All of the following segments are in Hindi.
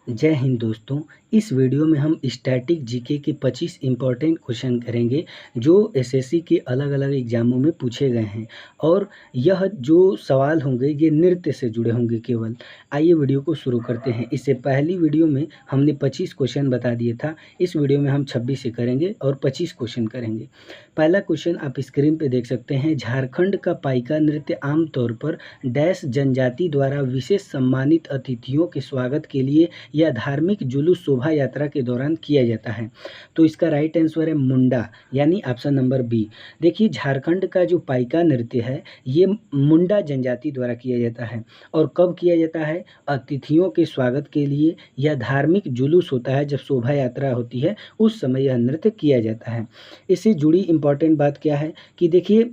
जय हिंद दोस्तों। इस वीडियो में हम स्टैटिक जीके के 25 इम्पॉर्टेंट क्वेश्चन करेंगे जो एसएससी के अलग अलग एग्जामों में पूछे गए हैं। और यह जो सवाल होंगे ये नृत्य से जुड़े होंगे केवल। आइए वीडियो को शुरू करते हैं। इससे पहली वीडियो में हमने 25 क्वेश्चन बता दिया था। इस वीडियो में हम 26 से करेंगे और 25 क्वेश्चन करेंगे। पहला क्वेश्चन आप स्क्रीन पर देख सकते हैं। झारखंड का पाइका नृत्य आमतौर पर डैश जनजाति द्वारा विशेष सम्मानित अतिथियों के स्वागत के लिए या धार्मिक जुलूस शोभा यात्रा के दौरान किया जाता है। तो इसका राइट आंसर है मुंडा, यानी ऑप्शन नंबर बी। देखिए, झारखंड का जो पाइका नृत्य है ये मुंडा जनजाति द्वारा किया जाता है। और कब किया जाता है? अतिथियों के स्वागत के लिए या धार्मिक जुलूस होता है, जब शोभा यात्रा होती है उस समय यह नृत्य किया जाता है। इससे जुड़ी इम्पॉर्टेंट बात क्या है कि देखिए,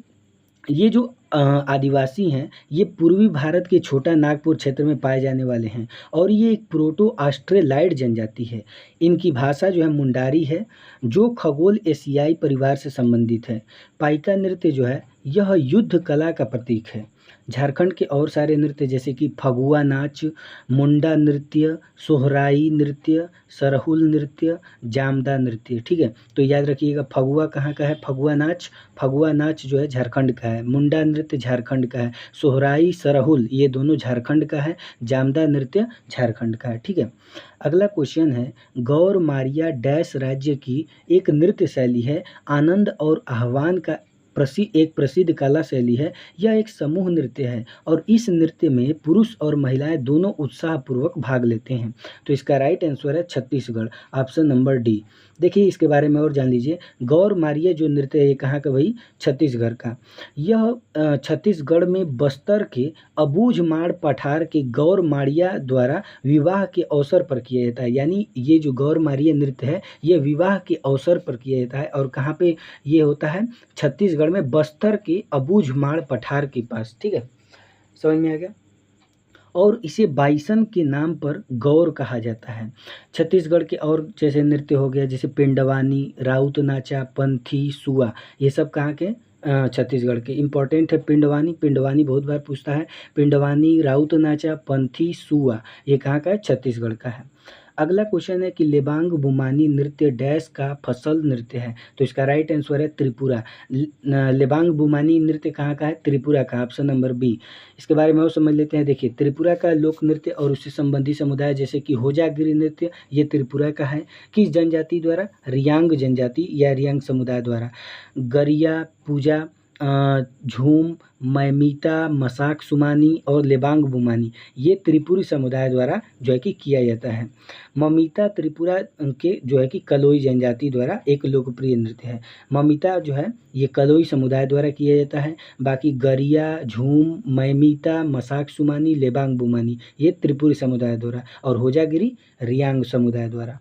ये जो आदिवासी हैं ये पूर्वी भारत के छोटा नागपुर क्षेत्र में पाए जाने वाले हैं और ये एक प्रोटो ऑस्ट्रेलाइड जनजाति है। इनकी भाषा जो है मुंडारी है, जो खगोल एशियाई परिवार से संबंधित है। पाइका नृत्य जो है यह युद्ध कला का प्रतीक है। झारखंड के और सारे नृत्य जैसे कि फगुआ नाच, मुंडा नृत्य, सोहराई नृत्य, सरहुल नृत्य, जामदा नृत्य, ठीक है। तो याद रखिएगा, फगुआ कहाँ का है? फगुआ नाच जो है झारखंड का है। मुंडा नृत्य झारखंड का है। सोहराई, सरहुल ये दोनों झारखंड का है। जामदा नृत्य झारखंड का है, ठीक है। अगला क्वेश्चन है, गौर मारिया डैश राज्य की एक नृत्य शैली है। आनंद और आह्वान का एक प्रसिद्ध कला शैली है। यह एक समूह नृत्य है और इस नृत्य में पुरुष और महिलाएं दोनों उत्साहपूर्वक भाग लेते हैं। तो इसका राइट आंसर है छत्तीसगढ़, ऑप्शन नंबर डी। देखिए, इसके बारे में और जान लीजिए। गौर मारिया जो नृत्य है ये कहाँ का? भाई छत्तीसगढ़ का। यह छत्तीसगढ़ में बस्तर के अबूझमाड़ पठार के गौर मारिया द्वारा विवाह के अवसर पर किया जाता है। यानी ये जो गौर मारिया नृत्य है ये विवाह के अवसर पर किया जाता है। और कहाँ पे ये होता है? छत्तीसगढ़ में बस्तर के अबूझमाड़ पठार के पास, ठीक है। समझ में आ गया। और इसे बाइसन के नाम पर गौर कहा जाता है। छत्तीसगढ़ के और जैसे नृत्य हो गया, जैसे पिंडवानी, राउत नाचा, पंथी, सुआ, ये सब कहाँ के? छत्तीसगढ़ के। इम्पॉर्टेंट है पिंडवानी बहुत बार पूछता है। पिंडवानी, राउत नाचा, पंथी, सुआ ये कहाँ का है? छत्तीसगढ़ का है। अगला क्वेश्चन है कि लेबांग बुमानी नृत्य डैश का फसल नृत्य है। तो इसका राइट आंसर है त्रिपुरा। लेबांग बुमानी नृत्य कहाँ का है? त्रिपुरा का, ऑप्शन नंबर बी। इसके बारे में और समझ लेते हैं। देखिए, त्रिपुरा का लोक नृत्य और उससे संबंधी समुदाय जैसे कि होजागिरी नृत्य ये त्रिपुरा का है। किस जनजाति द्वारा? रियांग जनजाति या रियांग समुदाय द्वारा। गरिया, पूजा, झूम, मैमीता, मसाक सुमानी और लेबांग बुमानी ये त्रिपुरी समुदाय द्वारा जो है कि किया जाता है। ममिता त्रिपुरा के जो है कि कलोई जनजाति द्वारा एक लोकप्रिय नृत्य है। ममिता जो है ये कलोई समुदाय द्वारा किया जाता है। बाकी गरिया, झूम, मैमीता, मसाक सुमानी, लेबांग बुमानी ये त्रिपुरी समुदाय द्वारा और होजागिरी रियांग समुदाय द्वारा।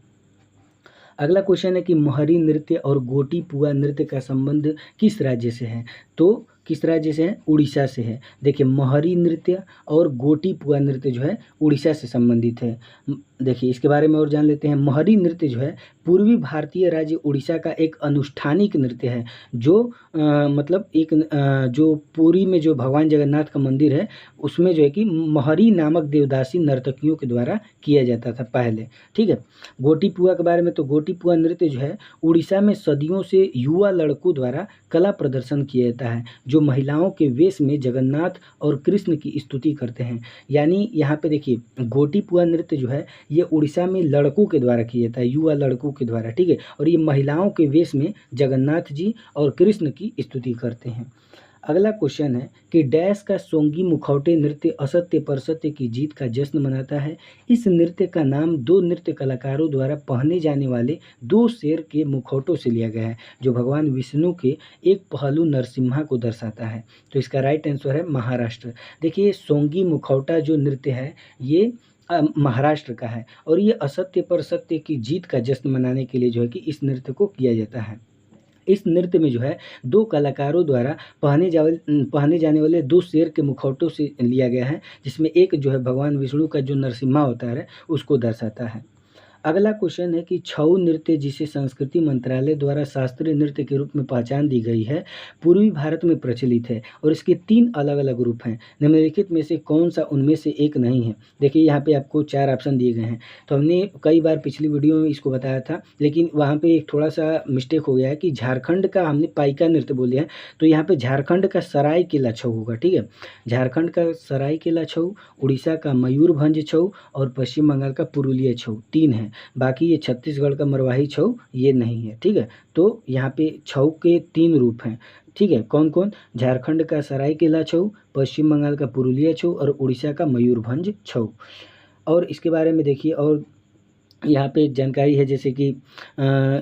अगला क्वेश्चन है कि मोहरी नृत्य और गोटी पुआ नृत्य का संबंध किस राज्य से है? तो किस राज्य से है? उड़ीसा से है। देखिए, मोहरी नृत्य और गोटी पुआ नृत्य जो है उड़ीसा से संबंधित है। देखिए, इसके बारे में और जान लेते हैं। मोहरी नृत्य जो है पूर्वी भारतीय राज्य उड़ीसा का एक अनुष्ठानिक नृत्य है जो मतलब एक जो पुरी में जो भगवान जगन्नाथ का मंदिर है उसमें जो है कि मोहरी नामक देवदासी नर्तकियों के द्वारा किया जाता था पहले, ठीक है। गोटी पुआ के बारे में, तो गोटी पुआ नृत्य जो है उड़ीसा में सदियों से युवा लड़कों द्वारा कला प्रदर्शन किया जाता है जो महिलाओं के वेश में जगन्नाथ और कृष्ण की स्तुति करते हैं। यानी यहाँ पे देखिए, गोटी पुआ नृत्य जो है ये उड़ीसा में लड़कों के द्वारा किया जाता है, युवा लड़कों के द्वारा, ठीक है। और ये महिलाओं के वेश में जगन्नाथ जी और कृष्ण की स्तुति करते हैं। अगला क्वेश्चन है कि डैश का सोंगी मुखौटे नृत्य असत्य पर सत्य की जीत का जश्न मनाता है। इस नृत्य का नाम दो नृत्य कलाकारों द्वारा पहने जाने वाले दो शेर के मुखौटों से लिया गया है जो भगवान विष्णु के एक पहलू नरसिम्हा को दर्शाता है। तो इसका राइट आंसर है महाराष्ट्र। देखिए, सोंगी मुखौटा जो नृत्य है ये महाराष्ट्र का है और ये असत्य पर सत्य की जीत का जश्न मनाने के लिए जो है कि इस नृत्य को किया जाता है। इस नृत्य में जो है दो कलाकारों द्वारा पहने जाने वाले दो शेर के मुखौटों से लिया गया है, जिसमें एक जो है भगवान विष्णु का जो नरसिम्हा होता है उसको दर्शाता है। अगला क्वेश्चन है कि छऊ नृत्य, जिसे संस्कृति मंत्रालय द्वारा शास्त्रीय नृत्य के रूप में पहचान दी गई है, पूर्वी भारत में प्रचलित है और इसके 3 अलग-अलग रूप हैं। निम्नलिखित में से कौन-सा उनमें से एक नहीं है? देखिए यहाँ पे आपको 4 ऑप्शन दिए गए हैं। तो हमने कई बार पिछली वीडियो में इसको बताया था, लेकिन वहाँ पे एक थोड़ा-सा मिस्टेक हो गया है कि झारखंड का हमने पाइका नृत्य बोल दिया है, तो यहाँ पे झारखंड का सरायकेला छऊ होगा, ठीक है? झारखंड का सरायकेला छऊ, उड़ीसा का मयूरभंज छऊ और पश्चिम बंगाल का पुरुलिया छऊ, 3 हैं। बाकी ये छत्तीसगढ़ का मरवाही छऊ ये नहीं है, ठीक है? तो यहाँ पे छऊ के 3 रूप हैं, ठीक है? कौन-कौन? झारखंड का सरायकेला छऊ, पश्चिम बंगाल का पुरुलिया छऊ और उड़ीसा का मयूरभंज छऊ। और इसके बारे में देखिए, और यहाँ पे जानकारी है जैसे कि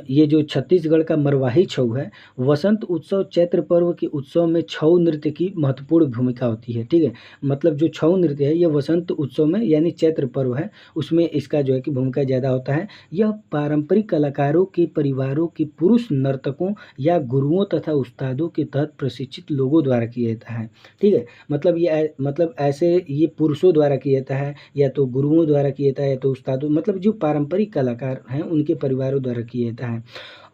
ये जो छत्तीसगढ़ का मरवाही छऊ है, वसंत उत्सव चैत्र पर्व के उत्सव में छऊ नृत्य की महत्वपूर्ण भूमिका होती है, ठीक है? मतलब जो छऊ नृत्य है ये वसंत उत्सव में यानी चैत्र पर्व है, उसमें इसका जो है कि भूमिका ज़्यादा होता है। यह पारंपरिक कलाकारों के परिवारों के पुरुष नर्तकों या गुरुओं तथा उस्तादों के तहत प्रशिक्षित लोगों द्वारा किया जाता है, ठीक है? मतलब मतलब ऐसे ये पुरुषों द्वारा किया जाता है, या तो गुरुओं द्वारा किया जाता है, या तो उस्तादों, मतलब जो पारंपरिक कलाकार हैं उनके परिवारों द्वारा किया जाता है।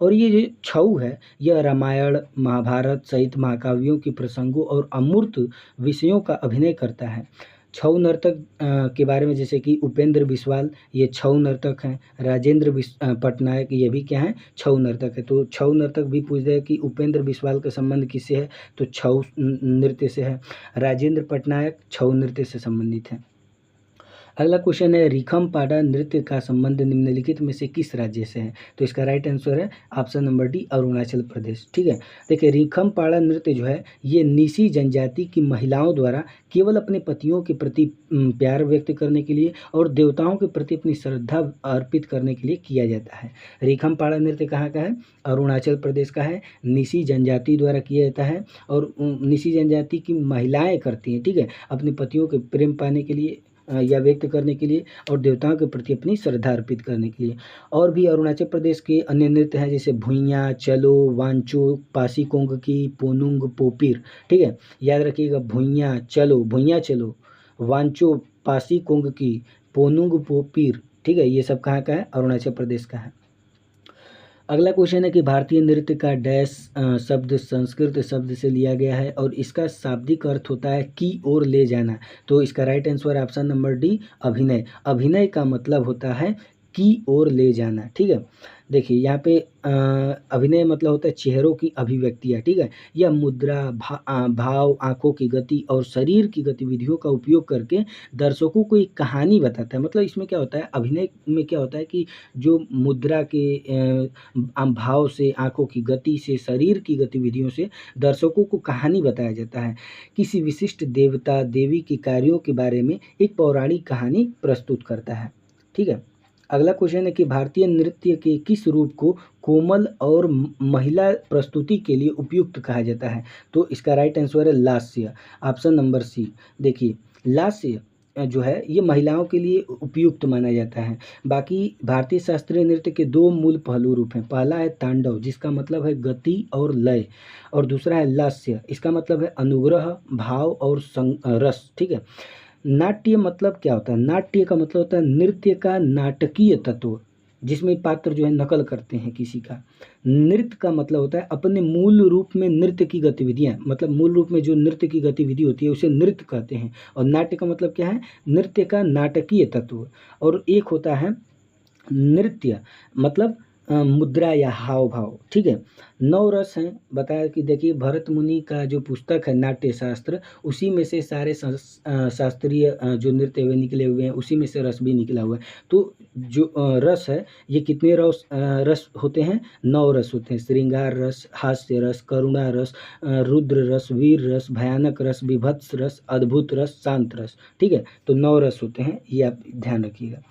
और ये जो छऊ है, यह रामायण, महाभारत सहित महाकाव्यों के प्रसंगों और अमूर्त विषयों का अभिनय करता है। छऊ नर्तक के बारे में जैसे कि उपेंद्र बिस्वाल ये छऊ नर्तक हैं, राजेंद्र पटनायक ये भी क्या हैं? छऊ नर्तक है। तो छऊ नर्तक भी पूछते हैं कि उपेंद्र बिस्वाल का संबंध किससे है? तो छऊ नृत्य से है। राजेंद्र पटनायक छऊ नृत्य से संबंधित है। अगला क्वेश्चन है, रिखमपाड़ा नृत्य का संबंध निम्नलिखित में से किस राज्य से है? तो इसका राइट आंसर है option number D, Arunachal Pradesh, ठीक है? देखिए रिखमपाड़ा नृत्य जो है ये नीसी जनजाति की महिलाओं द्वारा केवल अपने पतियों के प्रति प्यार व्यक्त करने के लिए और देवताओं के प्रति अपनी श्रद्धा अर्पित करने के लिए किया जाता है। रिखमपाड़ा नृत्य कहाँ का है? अरुणाचल प्रदेश का है। नीसी जनजाति द्वारा किया जाता है और नीसी जनजाति की महिलाएं करती हैं, ठीक है? अपने पतियों के प्रेम पाने के लिए या व्यक्त करने के लिए और देवताओं के प्रति अपनी श्रद्धा अर्पित करने के लिए। और भी अरुणाचल प्रदेश के अन्य नृत्य हैं जैसे भुइयाँ, चलो, वांचो, पासीकोंग की, पोनुंग, पोपीर, ठीक है? याद रखिएगा, भुइयाँ चलो, वांचो, पासीकोंग की, पोनुंग, पोपीर, ठीक है? ये सब कहाँ का है? अरुणाचल प्रदेश का है। अगला क्वेश्चन है कि भारतीय नृत्य का डैश शब्द संस्कृत शब्द से लिया गया है और इसका शाब्दिक अर्थ होता है की ओर ले जाना। तो इसका right answer option number D, अभिनय। अभिनय का मतलब होता है की ओर ले जाना, ठीक है? देखिए यहाँ पे अभिनय मतलब होता है चेहरों की अभिव्यक्तियाँ, ठीक है? यह मुद्रा, भाव, आँखों की गति और शरीर की गतिविधियों का उपयोग करके दर्शकों को एक कहानी बताता है। मतलब इसमें क्या होता है, अभिनय में क्या होता है कि जो मुद्रा के भाव से, आँखों की गति से, शरीर की गतिविधियों से दर्शकों को कहानी बताया जाता है। किसी विशिष्ट देवता देवी के कार्यों के बारे में एक पौराणिक कहानी प्रस्तुत करता है, ठीक है? अगला क्वेश्चन है कि भारतीय नृत्य के किस रूप को कोमल और महिला प्रस्तुति के लिए उपयुक्त कहा जाता है? तो इसका राइट आंसर है लास्य, ऑप्शन नंबर सी। देखिए लास्य जो है ये महिलाओं के लिए उपयुक्त माना जाता है। बाकी भारतीय शास्त्रीय नृत्य के 2 मूल पहलू रूप हैं। पहला है तांडव, जिसका मतलब है गति और लय, और दूसरा है लास्य, इसका मतलब है अनुग्रह, भाव और रस, ठीक है? नाट्य मतलब क्या होता है? नाट्य का मतलब होता है नृत्य का नाटकीय तत्व, जिसमें पात्र जो है नकल करते हैं किसी का। नृत्य का मतलब होता है अपने मूल रूप में नृत्य की गतिविधियाँ, मतलब मूल रूप में जो नृत्य की गतिविधि होती है उसे नृत्य कहते हैं। और नाट्य का मतलब क्या है? नृत्य का नाटकीय तत्व। और एक होता है नृत्य मतलब मुद्रा या हाव भाव, ठीक है? 9 रस हैं, बताया कि देखिए भरत मुनि का जो पुस्तक है नाट्य शास्त्र, उसी में से सारे शास्त्रीय जो नृत्य हुए निकले हुए हैं, उसी में से रस भी निकला हुआ है। तो जो रस है ये कितने रस होते हैं? 9 रस होते हैं। श्रृंगार रस, हास्य रस, करुणा रस, रुद्र रस, वीर रस, भयानक रस, विभत्स रस, अद्भुत रस, शांत रस, ठीक है? तो 9 रस होते हैं, ये आप ध्यान रखिएगा।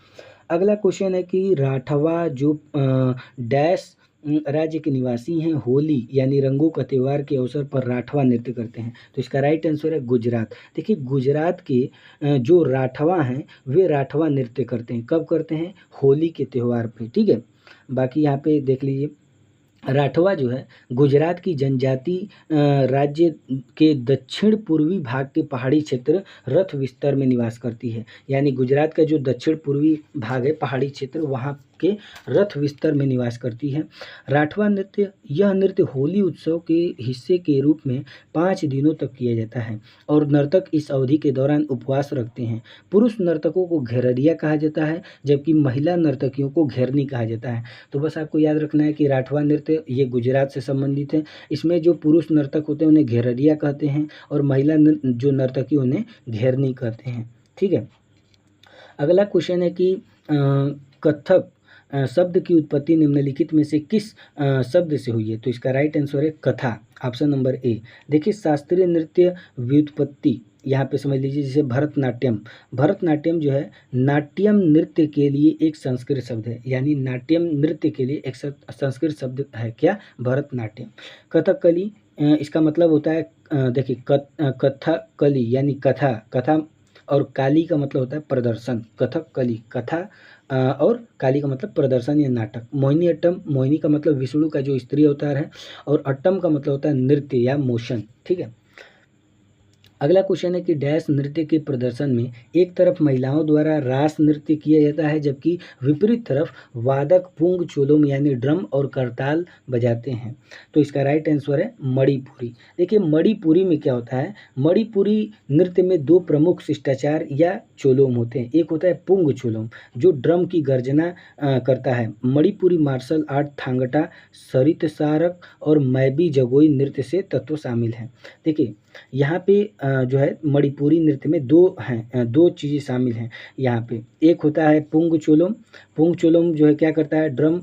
अगला क्वेश्चन है कि राठवा जो डैश राज्य के निवासी हैं, होली यानी रंगों का त्यौहार के अवसर पर राठवा नृत्य करते हैं। तो इसका राइट आंसर है गुजरात। देखिए गुजरात के जो राठवा हैं वे राठवा नृत्य करते हैं। कब करते हैं? होली के त्यौहार पे, ठीक है? बाकी यहाँ पे देख लीजिए, राठवा जो है गुजरात की जनजाति राज्य के दक्षिण पूर्वी भाग के पहाड़ी क्षेत्र रथ विस्तार में निवास करती है। यानी गुजरात का जो दक्षिण पूर्वी भाग है पहाड़ी क्षेत्र, वहाँ के रथ विस्तर में निवास करती है। राठवा नृत्य, यह नृत्य होली उत्सव के हिस्से के रूप में 5 दिनों तक किया जाता है और नर्तक इस अवधि के दौरान उपवास रखते हैं। पुरुष नर्तकों को घेररिया कहा जाता है, जबकि महिला नर्तकियों को घेरनी कहा जाता है। तो बस आपको याद रखना है कि राठवा नृत्य ये गुजरात से संबंधित है। इसमें जो पुरुष नर्तक होते हैं उन्हें घेररिया कहते हैं और महिला जो नर्तकी उन्हें घेरनी कहते हैं। ठीक है। अगला क्वेश्चन है कि कथक शब्द की उत्पत्ति निम्नलिखित में से किस शब्द से हुई है? तो इसका राइट आंसर है कथा, ऑप्शन नंबर ए। देखिए, शास्त्रीय नृत्य व्युत्पत्ति यहाँ पे समझ लीजिए, जैसे भरतनाट्यम। भरतनाट्यम जो है नाट्यम नृत्य के लिए एक संस्कृत शब्द है, यानी नाट्यम नृत्य के लिए एक संस्कृत शब्द है क्या? भरतनाट्यम। कथकली, इसका मतलब होता है देखिए कथकली यानी कथा, कथा और काली का मतलब होता है प्रदर्शन। कथकली कथा और काली का मतलब प्रदर्शन या नाटक। मोहिनी अट्टम, मोहिनी का मतलब विष्णु का जो स्त्री अवतार है और अट्टम का मतलब होता है नृत्य या मोशन। ठीक है। अगला क्वेश्चन है कि डैश नृत्य के प्रदर्शन में एक तरफ महिलाओं द्वारा रास नृत्य किया जाता है, जबकि विपरीत तरफ वादक पुंग चोलोम यानी ड्रम और करताल बजाते हैं। तो इसका राइट आंसर है मणिपुरी। देखिए, मणिपुरी में क्या होता है? मणिपुरी नृत्य में 2 प्रमुख शिष्टाचार या चोलोम होते हैं। एक होता है पुंग चोलोम जो ड्रम की गर्जना करता है। मणिपुरी मार्शल आर्ट थांगटा, सरित सारक और मैबी जगोई नृत्य से तत्व शामिल हैं। देखिए, यहाँ पे जो है मणिपुरी नृत्य में 2 हैं, 2 चीज़ें शामिल हैं यहाँ पे। एक होता है पुंग चोलोम। पुंग चोलोम जो है क्या करता है? ड्रम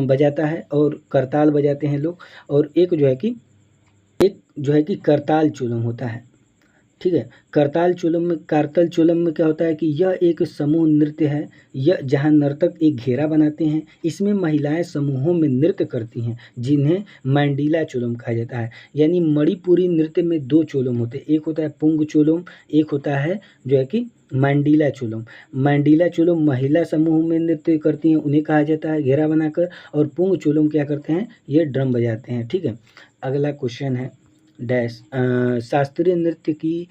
बजाता है और करताल बजाते हैं लोग। और एक जो है कि करताल चोलोम होता है। ठीक है। करताल चोलम में क्या होता है कि यह एक समूह नृत्य है, यह जहाँ नर्तक एक घेरा बनाते हैं। इसमें महिलाएं समूहों में नृत्य करती हैं, जिन्हें मैंडीला चोलम कहा जाता है। यानी मणिपुरी नृत्य में 2 चोलम होते हैं, एक होता है पुंग चोलम, एक होता है जो है कि मैंडीला चोलम। मैंडीला चोलम महिला समूह में नृत्य करती हैं, उन्हें कहा जाता है घेरा बनाकर। और पुंग चोलम क्या करते हैं? ये ड्रम बजाते हैं। ठीक है। अगला क्वेश्चन है डैश शास्त्रीय नृत्य की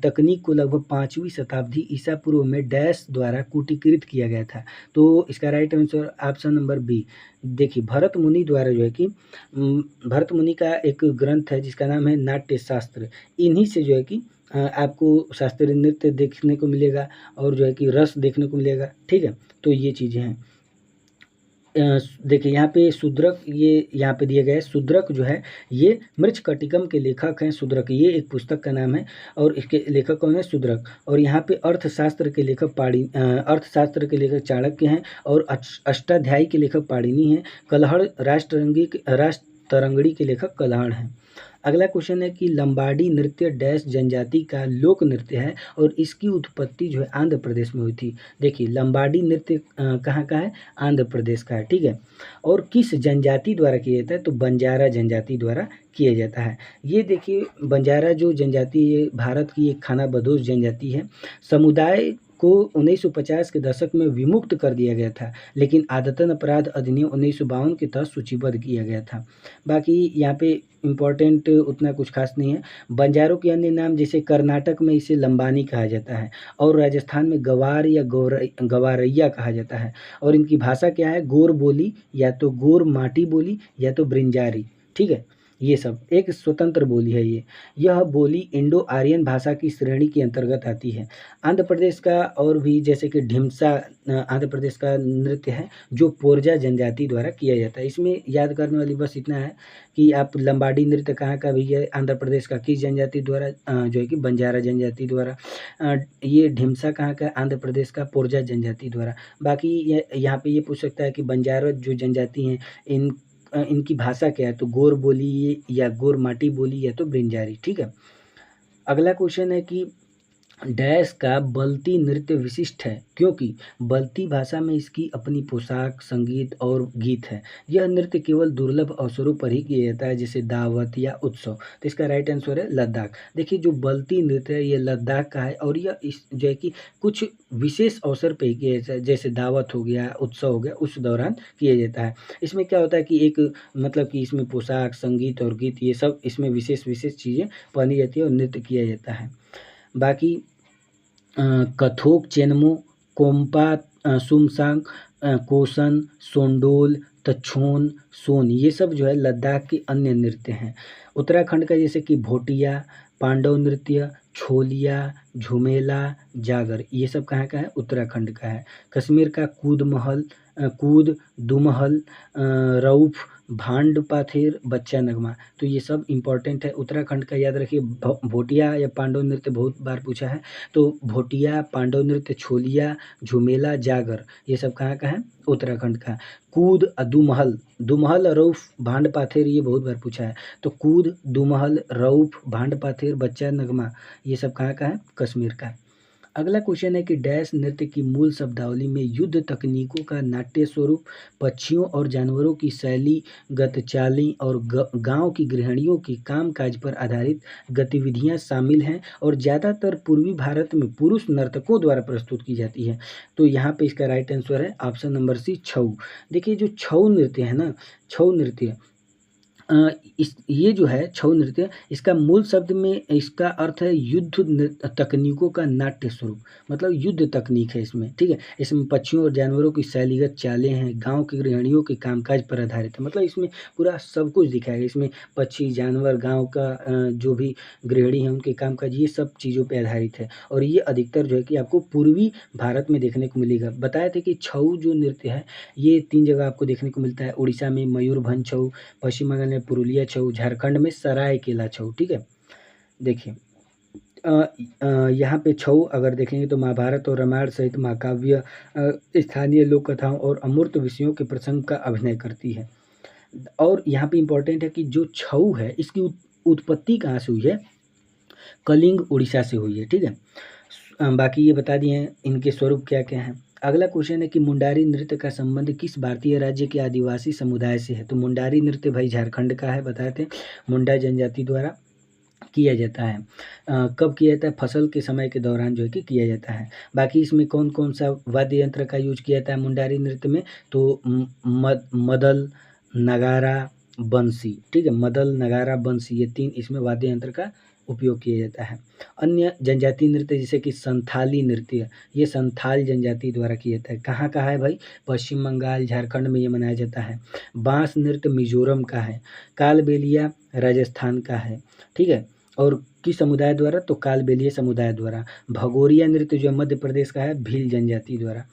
तकनीक को लगभग 5वीं शताब्दी ईसा पूर्व में डैश द्वारा कूटीकृत किया गया था। तो इसका right answer option number B. देखिए, भरत मुनि द्वारा जो है कि भरत मुनि का एक ग्रंथ है जिसका नाम है नाट्य शास्त्र। इन्हीं से जो है कि आपको शास्त्रीय नृत्य देखने को मिलेगा और जो है कि रस देखने को मिलेगा। ठीक है। तो ये चीज़ें हैं। देखिए, यहाँ पे शूद्रक, ये यहाँ पे दिया गया है। शूद्रक जो है ये मृच्छकटिकम के लेखक हैं। शूद्रक ये एक पुस्तक का नाम है और इसके लेखक कौन है? शूद्रक। और यहाँ पे अर्थशास्त्र के लेखक अर्थशास्त्र के लेखक चाणक्य हैं और अष्टाध्यायी के लेखक पाणिनि हैं। कलहड़ राष्ट्रतरंगिणी के लेखक कलहड़ हैं। अगला क्वेश्चन है कि लंबाडी नृत्य डैश जनजाति का लोक नृत्य है और इसकी उत्पत्ति जो है आंध्र प्रदेश में हुई थी। देखिए, लंबाडी नृत्य कहाँ का है? आंध्र प्रदेश का है। ठीक है। और किस जनजाति द्वारा किया जाता है? तो बंजारा जनजाति द्वारा किया जाता है। ये देखिए, बंजारा जो जनजाति है भारत की एक खानाबदोश जनजाति है। समुदाय को 1950 के दशक में विमुक्त कर दिया गया था, लेकिन आदतन अपराध अधिनियम 1952 के तहत सूचीबद्ध किया गया था। बाकी यहाँ पे इम्पोर्टेंट उतना कुछ खास नहीं है। बंजारों के अन्य नाम जैसे कर्नाटक में इसे लंबानी कहा जाता है और राजस्थान में गवार या गवारैया कहा जाता है। और इनकी भाषा क्या है? गोर बोली, या तो गोर माटी बोली या तो ब्रिंजारी। ठीक है। ये सब एक स्वतंत्र बोली है। यह बोली इंडो आर्यन भाषा की श्रेणी के अंतर्गत आती है। आंध्र प्रदेश का और भी जैसे कि ढिमसा आंध्र प्रदेश का नृत्य है जो पोरजा जनजाति द्वारा किया जाता है। इसमें याद करने वाली बस इतना है कि आप लंबाडी नृत्य कहाँ का भी है? आंध्र प्रदेश का किस जनजाति द्वारा? जो है कि बंजारा जनजाति द्वारा। ये ढिमसा कहाँ का? आंध्र प्रदेश का पोरजा जनजाति द्वारा। बाकी यहाँ पे ये पूछ सकता है कि बंजारा जो जनजाति हैं इनकी भाषा क्या है? तो गोर बोली या गोर माटी बोली या तो ब्रिंजारी। ठीक है। अगला क्वेश्चन है कि डैश का बल्ती नृत्य विशिष्ट है क्योंकि बल्ती भाषा में इसकी अपनी पोशाक, संगीत और गीत है। यह नृत्य केवल दुर्लभ अवसरों पर ही किया जाता है, जैसे दावत या उत्सव। तो इसका राइट आंसर है लद्दाख। देखिए, जो बल्ती नृत्य है ये लद्दाख का है और यह इस जो है कि कुछ विशेष अवसर पर ही किया जाता है, जैसे दावत हो गया, उत्सव हो गया, उस दौरान किया जाता है। इसमें क्या होता है कि एक मतलब कि इसमें पोशाक, संगीत और गीत ये सब इसमें विशेष चीज़ें पहनी जाती है और नृत्य किया जाता है। बाकी कथोक, चेनमो, कोम्पा, सुमसांग, कोसन, सोंडोल, तछोन, सोन, ये सब जो है लद्दाख के अन्य नृत्य हैं। उत्तराखंड का जैसे कि भोटिया, पांडव नृत्य, छोलिया, झुमेला, जागर, ये सब कहाँ का है? उत्तराखंड का है। कश्मीर का कूद, दुमहल, रऊफ, भांड पाथेर, बच्चा नगमा, तो ये सब इम्पॉर्टेंट है। उत्तराखंड का याद रखिए, भोटिया या पांडव नृत्य बहुत बार पूछा है, तो भोटिया, पांडव नृत्य, छोलिया, झुमेला, जागर, ये सब कहाँ का है? उत्तराखंड का। कूद, दुमहल, दुमहल, रऊफ, भांड पाथेर, ये बहुत बार पूछा है, तो कूद, दुमहल, रऊफ, भांड पाथेर, बच्चा नगमा, ये सब कहाँ का है? कश्मीर का। अगला क्वेश्चन है कि डैश नृत्य की मूल शब्दावली में युद्ध तकनीकों का नाट्य स्वरूप, पक्षियों और जानवरों की शैलीगत चालें और गांव की गृहिणियों की कामकाज पर आधारित गतिविधियां शामिल हैं और ज़्यादातर पूर्वी भारत में पुरुष नर्तकों द्वारा प्रस्तुत की जाती है। तो यहाँ पे इसका राइट आंसर है ऑप्शन नंबर सी, छऊ। देखिए जो छऊ नृत्य है ना, छऊ नृत्य ये जो है छऊ नृत्य, इसका मूल शब्द में इसका अर्थ है युद्ध तकनीकों का नाट्य स्वरूप, मतलब युद्ध तकनीक है इसमें, ठीक है। इसमें पक्षियों और जानवरों की शैलीगत चालें हैं, गांव की गृहिणियों के कामकाज पर आधारित है, मतलब इसमें पूरा सब कुछ दिखाया गया। इसमें पक्षी, जानवर, गाँव का जो भी गृहिणी है उनके कामकाज, ये सब चीज़ों पर आधारित है और ये अधिकतर जो है कि आपको पूर्वी भारत में देखने को मिलेगा। बताए थे कि छऊ जो नृत्य है ये 3 जगह आपको देखने को मिलता है, उड़ीसा में मयूरभंज छऊ, पश्चिम बंगाल में पुरुलिया छऊ, झारखंड में सरायकेला छऊ, ठीक है। देखिए यहाँ पे छऊ अगर देखेंगे तो महाभारत और रामायण सहित महाकाव्य, स्थानीय लोक कथाओं और अमूर्त विषयों के प्रसंग का अभिनय करती है। और यहाँ पे इम्पोर्टेंट है कि जो छऊ है इसकी उत्पत्ति कहाँ से हुई है? कलिंग, उड़ीसा से हुई है, ठीक है। बाकी ये बता दिए हैं इनके स्वरूप क्या क्या हैं। अगला क्वेश्चन है कि मुंडारी नृत्य का संबंध किस भारतीय राज्य के आदिवासी समुदाय से है? तो मुंडारी नृत्य भाई झारखंड का है, बताए थे, मुंडा जनजाति द्वारा किया जाता है। कब किया जाता है? फसल के समय के दौरान जो है कि किया जाता है। बाकी इसमें कौन कौन सा वाद्य यंत्र का यूज किया जाता है मुंडारी नृत्य में? तो मदल, नगारा, बंसी, ठीक है। मदल, नगारा, बंसी, ये 3 इसमें वाद्य यंत्र का उपयोग किया जाता है। अन्य जनजातीय नृत्य जैसे कि संथाली नृत्य, ये संथाल जनजाति द्वारा किया जाता है। कहाँ का है भाई? पश्चिम बंगाल, झारखंड में ये मनाया जाता है। बांस नृत्य मिजोरम का है। कालबेलिया राजस्थान का है, ठीक है। और किस समुदाय द्वारा? तो कालबेलिया समुदाय द्वारा। भगोरिया नृत्य जो मध्य प्रदेश का है, भील जनजाति द्वारा।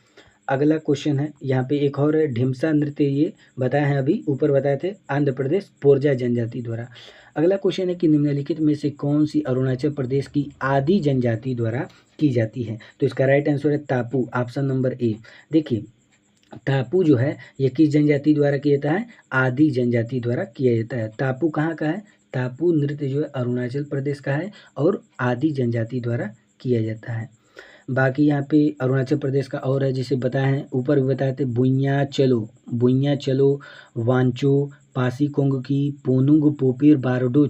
अगला क्वेश्चन है यहाँ पे एक और है, ढिमसा नृत्य, ये बताए हैं अभी ऊपर बताए थे, आंध्र प्रदेश पोरजा जनजाति द्वारा। अगला क्वेश्चन है कि निम्नलिखित में से कौन सी अरुणाचल प्रदेश की आदि जनजाति द्वारा की जाती है? तो इसका राइट आंसर है तापू, ऑप्शन नंबर ए। देखिए तापू जो है ये किस जनजाति द्वारा किया जाता है? आदि जनजाति द्वारा किया जाता है। तापू कहाँ का है? तापू नृत्य जो है अरुणाचल प्रदेश का है और आदि जनजाति द्वारा किया जाता है। बाकी यहाँ पे अरुणाचल प्रदेश का और है जिसे बताए हैं ऊपर भी बताए थे, बुइयाँ चलो, वांचो, पासी कोंगकी, पोनुंग पोपीर, बारडो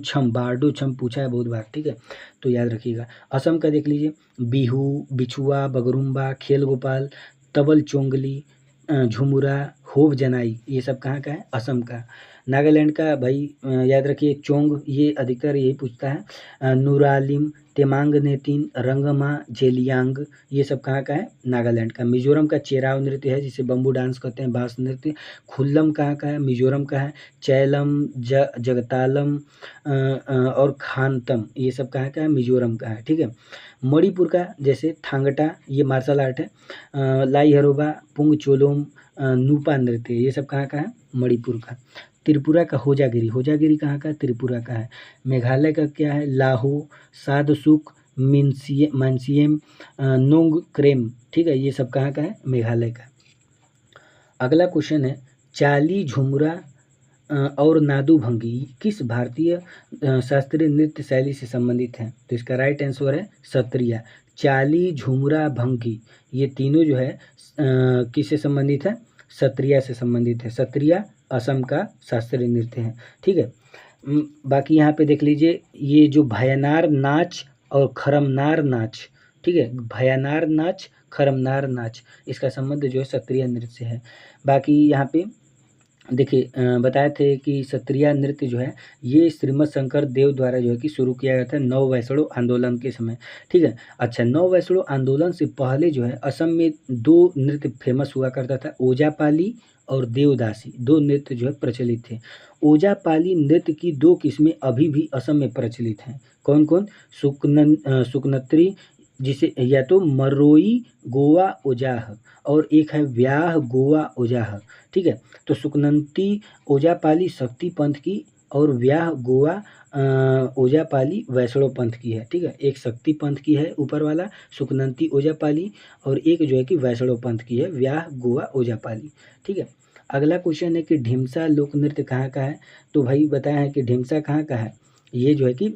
छम पूछा है बहुत बार, ठीक है, तो याद रखिएगा। असम का देख लीजिए, बिहू, बिछुआ, बगरुम्बा, खेल गोपाल, तबल चोंगली, झुमुरा, होव जनाई, ये सब कहाँ का है? असम का। नागालैंड का भाई याद रखिए चोंग, ये अधिकतर यही पूछता है। नूरालिम, तेमांग नेतिन, रंगमा, जेलियांग, ये सब कहाँ का है? नागालैंड का। मिजोरम का चेराव नृत्य है जिसे बम्बू डांस कहते हैं, बांस नृत्य। खुल्लम कहाँ का है? मिजोरम का है। चैलम, जगतालम और खानतम, ये सब कहाँ का है? मिजोरम का है, ठीक है। मणिपुर का जैसे थांगटा, ये मार्शल आर्ट है। लाई हरोबा, पुंग चोलोम, नूपा नृत्य, ये सब कहाँ का है? मणिपुर का। त्रिपुरा का होजागिरी कहाँ का? त्रिपुरा का है। मेघालय का क्या है? लाहो, सादसुक, मानसियम, नोंग क्रेम, ठीक है, ये सब कहाँ का है? मेघालय का। अगला क्वेश्चन है, चाली, झुमरा और नादू भंगी किस भारतीय शास्त्रीय नृत्य शैली से संबंधित हैं? तो इसका राइट आंसर है सत्रिया। चाली, झुमरा, भंगी, ये तीनों जो है किससे संबंधित है? सत्रिया से संबंधित है। सत्रिया असम का शास्त्रीय नृत्य है, ठीक है। बाकी यहाँ पे देख लीजिए, ये जो भयानार नाच और खरमनार नाच, ठीक है, भयानार नाच, खरमनार नाच, इसका संबंध जो है सत्रिय नृत्य से है। बाकी यहाँ पे देखिए बताए थे कि सत्रिया नृत्य जो है ये श्रीमद शंकर देव द्वारा जो है कि शुरू किया गया था नव वैष्णव आंदोलन के समय। ठीक है। अच्छा, नव वैष्णव आंदोलन से पहले जो है असम में दो नृत्य फेमस हुआ करता था, ओजापाली और देवदासी। दो नृत्य जो है प्रचलित थे। ओजापाली नृत्य की दो किस्में अभी भी असम में प्रचलित हैं। कौन कौन? सुकनत्री, जिसे या तो मरोई गोवा ओजाह, और एक है व्याह गोवा ओजाह। ठीक है। तो सुकनंती ओजापाली शक्ति पंथ की और व्याह गोवा ओजापाली वैष्णव पंथ की है। ठीक है। एक शक्ति पंथ की है ऊपर वाला सुकनंती ओजापाली, और एक जो है कि वैष्णव पंथ की है व्याह गोवा ओजापाली। ठीक है। अगला क्वेश्चन है कि ढिमसा लोक नृत्य कहाँ का है? तो भाई बताया है कि ढिमसा कहाँ का है, ये जो है कि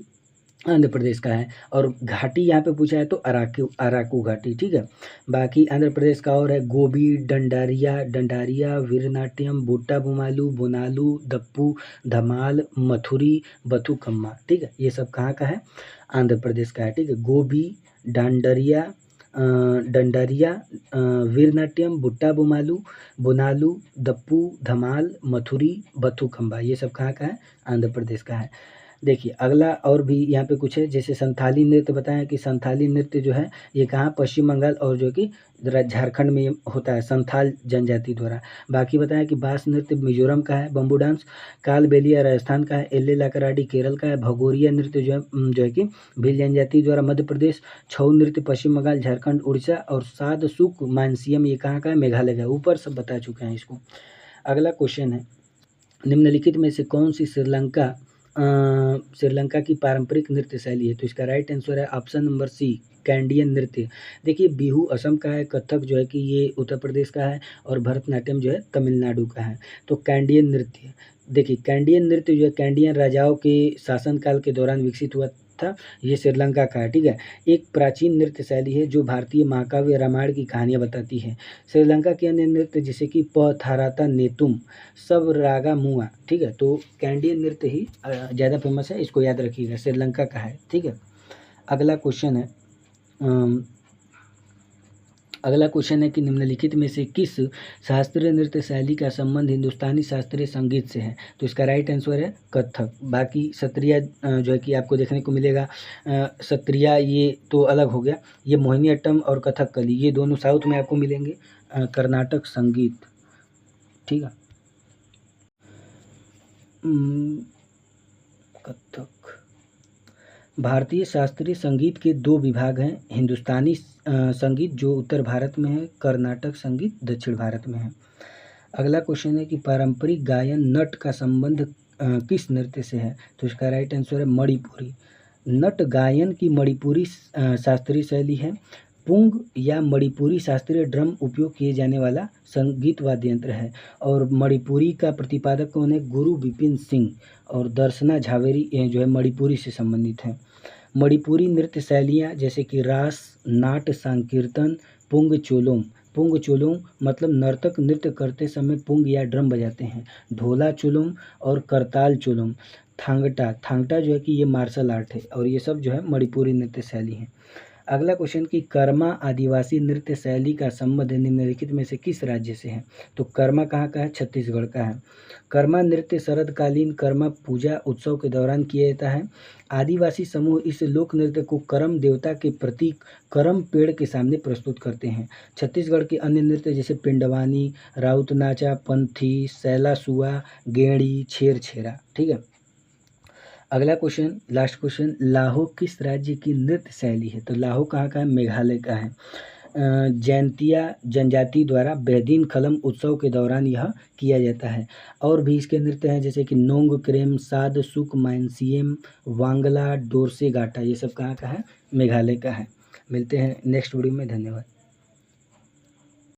आंध्र प्रदेश का है। और घाटी यहाँ पे पूछा है तो अराकू अराकू घाटी। ठीक है। बाकी आंध्र प्रदेश का और है गोबी, डंडारिया, वीरनाट्यम, बुट्टा बुमालू, बोनालू, दप्पू, धमाल, मथुरी, बथुकम्मा। ठीक है। ये सब कहाँ का है? आंध्र प्रदेश का है। ठीक है। गोबी, डांडरिया, डंडारिया, वीरनाट्यम, बुट्टा बुमालू, बोनालू, दप्पू, धमाल, मथुरी, बथुकम्बा, ये सब कहाँ का है? आंध्र प्रदेश का है। देखिए अगला और भी यहाँ पे कुछ है, जैसे संथाली नृत्य बताएं कि संथाली नृत्य जो है ये कहाँ? पश्चिम बंगाल और जो कि झारखंड में होता है संथाल जनजाति द्वारा। बाकी बताएं कि बास नृत्य मिजोरम का है, बम्बू डांस कालबेलिया राजस्थान का है, एल्ले लाकराडी केरल का है, भगोरिया नृत्य जो है कि भील जनजाति द्वारा मध्य प्रदेश, छऊ नृत्य पश्चिम बंगाल, झारखंड, उड़ीसा, और साद सुक मानसियम ये कहाँ का है? मेघालय का। ऊपर सब बता चुके हैं इसको। अगला क्वेश्चन है, निम्नलिखित में से कौन सी श्रीलंका की पारंपरिक नृत्य शैली है? तो इसका राइट आंसर है ऑप्शन नंबर सी, कैंडियन नृत्य। देखिए बिहू असम का है, कथक जो है कि ये उत्तर प्रदेश का है, और भरतनाट्यम जो है तमिलनाडु का है। तो कैंडियन नृत्य, देखिए कैंडियन नृत्य जो है कैंडियन राजाओं के शासनकाल के दौरान विकसित हुआ था। ये श्रीलंका का है। ठीक है। एक प्राचीन नृत्य शैली है जो भारतीय महाकाव्य रामायण की कहानियाँ बताती है। श्रीलंका के अन्य नृत्य जैसे कि पथाराता नेतुम, सब रागा मुआ। ठीक है। तो कैंडियन नृत्य ही ज़्यादा फेमस है, इसको याद रखिएगा, श्रीलंका का है। ठीक है। अगला क्वेश्चन है अगला क्वेश्चन है कि निम्नलिखित में से किस शास्त्रीय नृत्य शैली का संबंध हिंदुस्तानी शास्त्रीय संगीत से है? तो इसका राइट आंसर है कथक। बाकी सत्रिया जो है कि आपको देखने को मिलेगा, सत्रिया ये तो अलग हो गया, ये मोहिनीअट्टम और कथकली ये दोनों साउथ में आपको मिलेंगे। कर्नाटक संगीत। ठीक है। कथक, भारतीय शास्त्रीय संगीत के दो विभाग हैं, हिंदुस्तानी संगीत जो उत्तर भारत में है, कर्नाटक संगीत दक्षिण भारत में है। अगला क्वेश्चन है कि पारंपरिक गायन नट का संबंध किस नृत्य से है? तो इसका राइट आंसर है मणिपुरी। नट गायन की मणिपुरी शास्त्रीय शैली है। पुंग या मणिपुरी शास्त्रीय ड्रम उपयोग किए जाने वाला संगीत वाद्य यंत्र है। और मणिपुरी का प्रतिपादक कौन है? गुरु विपिन सिंह। और दर्शना झावेरी जो है मणिपुरी से संबंधित है। मणिपुरी नृत्य शैलियाँ जैसे कि रास, नाट, संकीर्तन, पुंग चोलोम। पुंग चोलोम मतलब नर्तक नृत्य करते समय पुंग या ड्रम बजाते हैं। ढोला चोलोम और करताल चोलोम। थांगटा जो है कि ये मार्शल आर्ट है, और ये सब जो है मणिपुरी नृत्य शैली है। अगला क्वेश्चन कि कर्मा आदिवासी नृत्य शैली का संबंध निम्नलिखित में से किस राज्य से है? तो कर्मा कहाँ का है? छत्तीसगढ़ का है। कर्मा नृत्य शरदकालीन कर्मा पूजा उत्सव के दौरान किया जाता है। आदिवासी समूह इस लोक नृत्य को करम देवता के प्रतीक करम पेड़ के सामने प्रस्तुत करते हैं। छत्तीसगढ़ के अन्य नृत्य जैसे पिंडवानी, राउत नाचा, पंथी, सैला सुआ, गेड़ी, छेर छेरा। ठीक है। अगला क्वेश्चन, लास्ट क्वेश्चन, लाहो किस राज्य की नृत्य शैली है? तो लाहो कहाँ का है? मेघालय का है। जैंतिया जनजाति द्वारा बेहदीन खलम उत्सव के दौरान यह किया जाता है। और भी इसके नृत्य हैं जैसे कि नोंग क्रेम, साद सुक माइनसियम, वांगला, डोरसे गाटा, ये सब कहाँ का है? मेघालय का है। मिलते हैं नेक्स्ट वीडियो में। धन्यवाद।